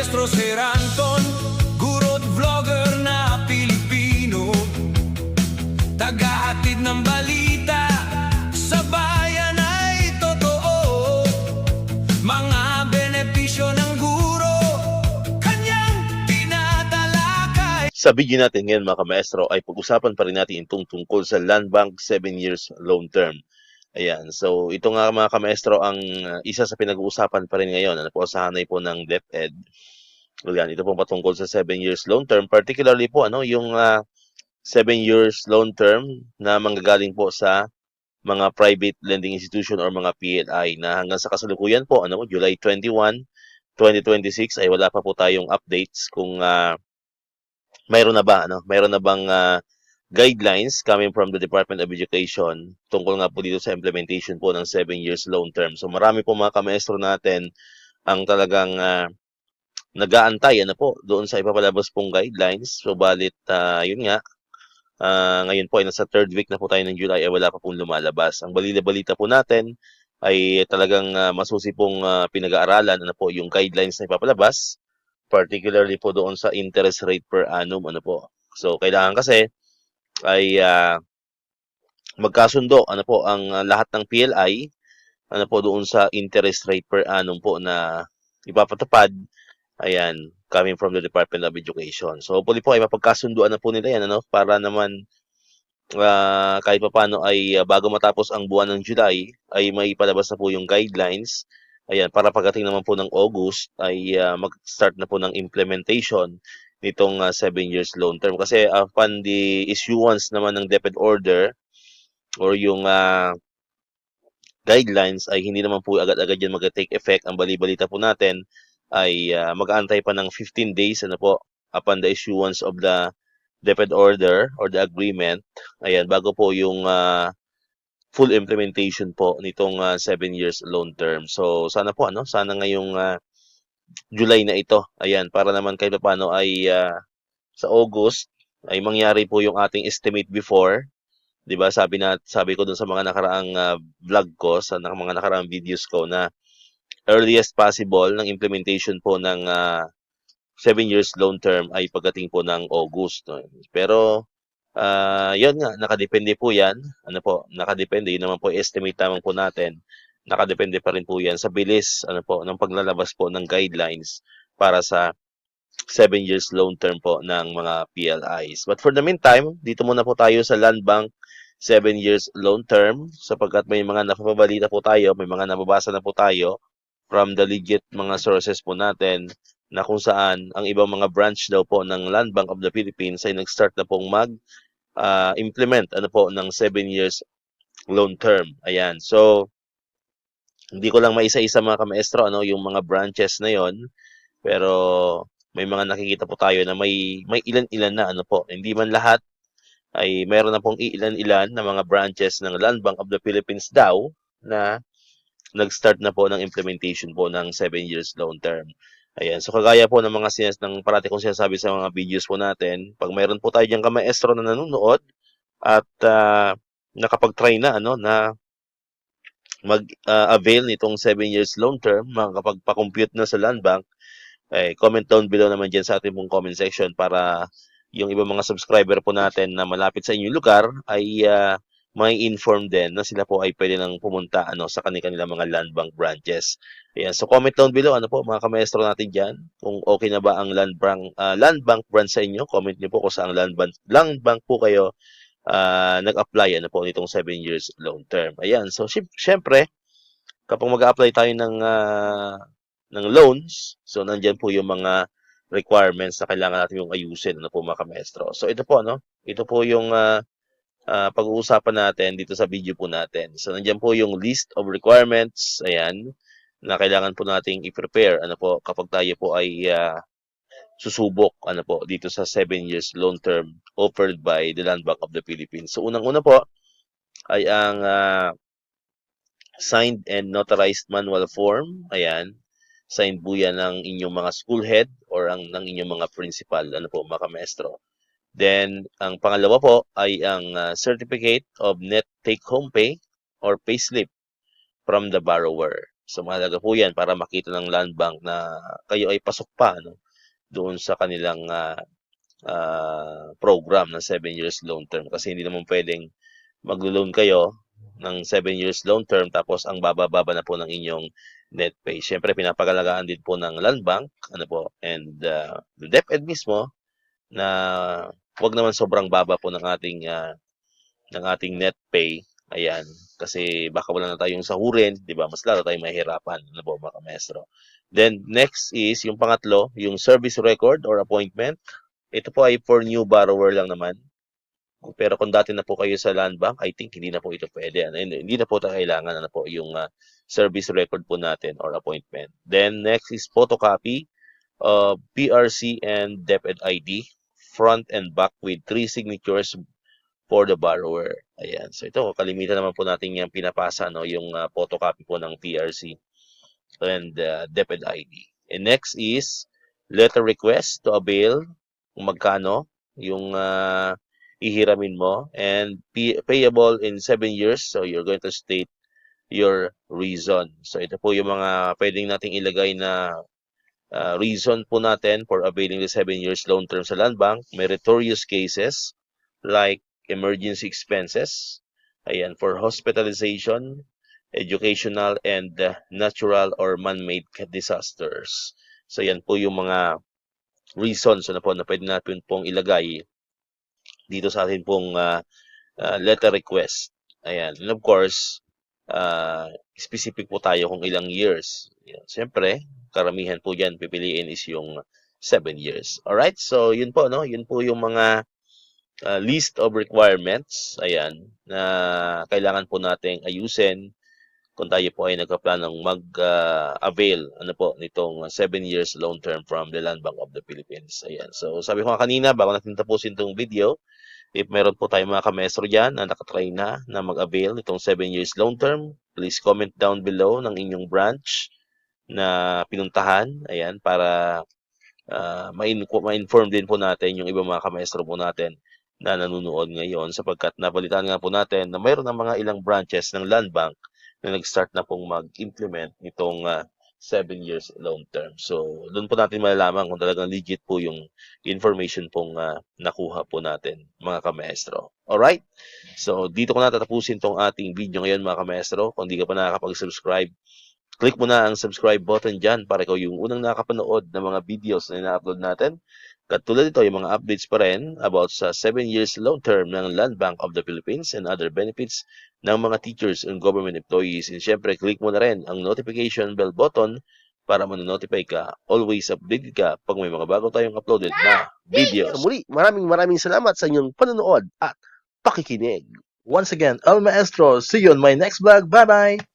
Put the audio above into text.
Maestro Sir Anton, guro't vlogger na Pilipino, tagahatid ng balita sa bayan ay totoo. Mga benepisyo ng guro, kanyang tinatalakay. Sa video natin ngayon mga kamaestro ay pag-usapan pa rin natin itong tungkol sa Land Bank 7 years loan term. Ayan, so ito nga mga kamaestro ang isa sa pinag-uusapan pa rin ngayon po sa hanay po ng DepEd. Ayan, ito po patungkol sa 7 years loan term, particularly po yung 7 years loan term na manggagaling po sa mga private lending institution or mga PLI na hanggang sa kasalukuyan po July 21, 2026 ay wala pa po tayong updates kung mayroon na bang guidelines coming from the Department of Education tungkol nga po dito sa implementation po ng 7 years loan term. So marami po mga kamaestro natin ang talagang nag-aantay doon sa ipapalabas pong guidelines. So balit yun nga, ngayon po ay nasa third week na po tayo ng July ay wala pa pong lumalabas. Ang balita po natin ay talagang masusi pong pinag-aaralan yung guidelines na ipapalabas, particularly po doon sa interest rate per annum po. So kailangan kasi ay magkasundo ang lahat ng PLI doon sa interest rate per annum po na ipapatupad, ayan, coming from the Department of Education. So hopefully po ay mapagkasunduan na po nila yan para naman kahit papaano ay bago matapos ang buwan ng July ay may palabas na po yung guidelines, ayan, para pagdating naman po ng August ay mag-start na po ng implementation nitong 7 years loan term. Kasi upon the issuance naman ng DepEd order or yung guidelines ay hindi naman po agad-agad yan mag-take effect. Ang bali-balita po natin ay mag-aantay pa ng 15 days upon the issuance of the DepEd order or the agreement, ayan, bago po yung full implementation po nitong 7 years loan term. So sana po sana ngayong July na ito, ayan, para naman kahit paano ay sa August ay mangyari po yung ating estimate before, 'di ba? Sabi ko dun sa mga nakaraang vlog ko, sa mga nakaraang videos ko na earliest possible ng implementation po ng 7 years loan term ay pagdating po ng August. Pero yun nga, nakadepende po yan. Nakadepende. Yun naman po, estimate naman po natin. Nakadepende pa rin po yan sa bilis ng paglalabas po ng guidelines para sa 7 years loan term po ng mga PLIs. But for the meantime, dito muna po tayo sa Land Bank 7 years loan term sapagkat may mga napapabalita po tayo, may mga nababasa na po tayo from the legit mga sources po natin na kung saan ang ibang mga branch daw po ng Land Bank of the Philippines ay nag-start na pong implement ng 7 years loan term. Ayan. So hindi ko lang maisa-isa mga kamaestro yung mga branches na yon, pero may mga nakikita po tayo na may ilan-ilan na hindi man lahat ay meron na pong ilan-ilan na mga branches ng Land Bank of the Philippines daw na nag-start na po ng implementation po ng 7 years loan term. Ayan. So kagaya po ng mga ng parati kong sinasabi sa mga videos po natin, pag mayroon po tayo diyang kamaestro na nanonood at nakapag-try na na mag-avail nitong 7 years loan term, makakapagpa-compute na sa Land Bank, comment down below naman dyan sa ating pong comment section para yung ibang mga subscriber po natin na malapit sa inyong lugar ay may inform din na sila po ay pwede nang pumunta sa kanilang mga Land Bank branches. Ayan, so comment down below mga kamaestro natin diyan kung okay na ba ang Land Bank branch sa inyo. Comment niyo po kung saan Land Bank po kayo nag-apply po nitong 7 years loan term. Ayan, so syempre kapag mag-apply tayo ng loans, so nandiyan po yung mga requirements na kailangan natin yung ayusin po mga kamaestro. So ito po ito po yung pag-uusapan natin dito sa video po natin. So nandiyan po yung list of requirements, ayan, na kailangan po nating i-prepare kapag tayo po ay susubok dito sa 7 years loan term offered by the Land Bank of the Philippines. So unang-una po ay ang signed and notarized manual form, ayan. Signed po yan ng inyong mga school head or ng inyong mga principal mga kamaestro. Then, ang pangalawa po ay ang Certificate of Net Take-Home Pay or Payslip from the borrower. So mahalaga po 'yan para makita ng land bank na kayo ay pasok pa no, doon sa kanilang program ng 7 years loan term. Kasi hindi naman pwedeng maglo-loan kayo ng 7 years loan term tapos ang baba-baba na po ng inyong net pay. Siyempre pinapagalagaan din po ng land bank ano po and the DepEd mismo na wag naman sobrang baba po ng ating net pay. Ayan, kasi baka wala na tayong sahurin, 'di ba? Mas lalo tayong mahihirapan, ano po mga maestro. Then next is yung pangatlo, yung service record or appointment. Ito po ay for new borrower lang naman. Pero kung dati na po kayo sa land bank, I think hindi na po ito pwede. Ano, hindi na po tayo kailangan ano po yung service record po natin or appointment. Then next is photocopy of PRC and DepEd ID, front and back with 3 signatures for the borrower. Ayan. So ito, kalimitan naman po natin yung pinapasa, no? Yung photocopy po ng PRC and DepEd ID. And next is letter request to avail kung magkano yung ihiramin mo and payable in 7 years. So you're going to state your reason. So ito po yung mga pwedeng nating ilagay na reason po natin for availing the 7 years loan term sa land bank. Meritorious cases like emergency expenses, ayan, for hospitalization, educational, and natural or man-made disasters. So, yan po yung mga reasons na po na pwede natin pong ilagay dito sa atin pong letter request. Ayan. And of course, specific po tayo kung ilang years. Yan. Siyempre, karamihan po dyan pipiliin is yung 7 years. Alright? So, yun po, no? Yun po yung mga list of requirements, ayan, na kailangan po nating ayusin kung tayo po ay nagpaplanong mag-avail ano po nitong 7 years loan term from the Land Bank of the Philippines. Ayan. So sabi ko nga kanina bago natin tapusin itong video, if meron po tayong mga kamestro dyan na nakatry na mag-avail nitong 7 years loan term, please comment down below ng inyong branch na pinuntahan, ayan, para ma-inform din po natin yung ibang mga kamestro po natin na nanonood ngayon sapagkat nabalitaan nga po natin na mayroon ng mga ilang branches ng Land Bank na nag-start na pong mag-implement nitong 7 years long term. So, doon po natin malalaman kung talagang legit po yung information pong nakuha po natin, mga kamaestro. Alright? So, dito ko na tatapusin tong ating video ngayon, mga kamaestro. Kung di ka pa nakakapag-subscribe, click mo na ang subscribe button dyan para ikaw yung unang nakapanood ng mga videos na ina-upload natin. Katulad ito, yung mga updates pa rin about sa 7 years loan term ng Land Bank of the Philippines and other benefits ng mga teachers and government employees. And syempre, click mo na rin ang notification bell button para manonotify ka. Always updated ka pag may mga bago tayong uploaded na videos. So muli, maraming salamat sa inyong panonood at pakikinig. Once again, El Maestro, see you on my next vlog. Bye-bye!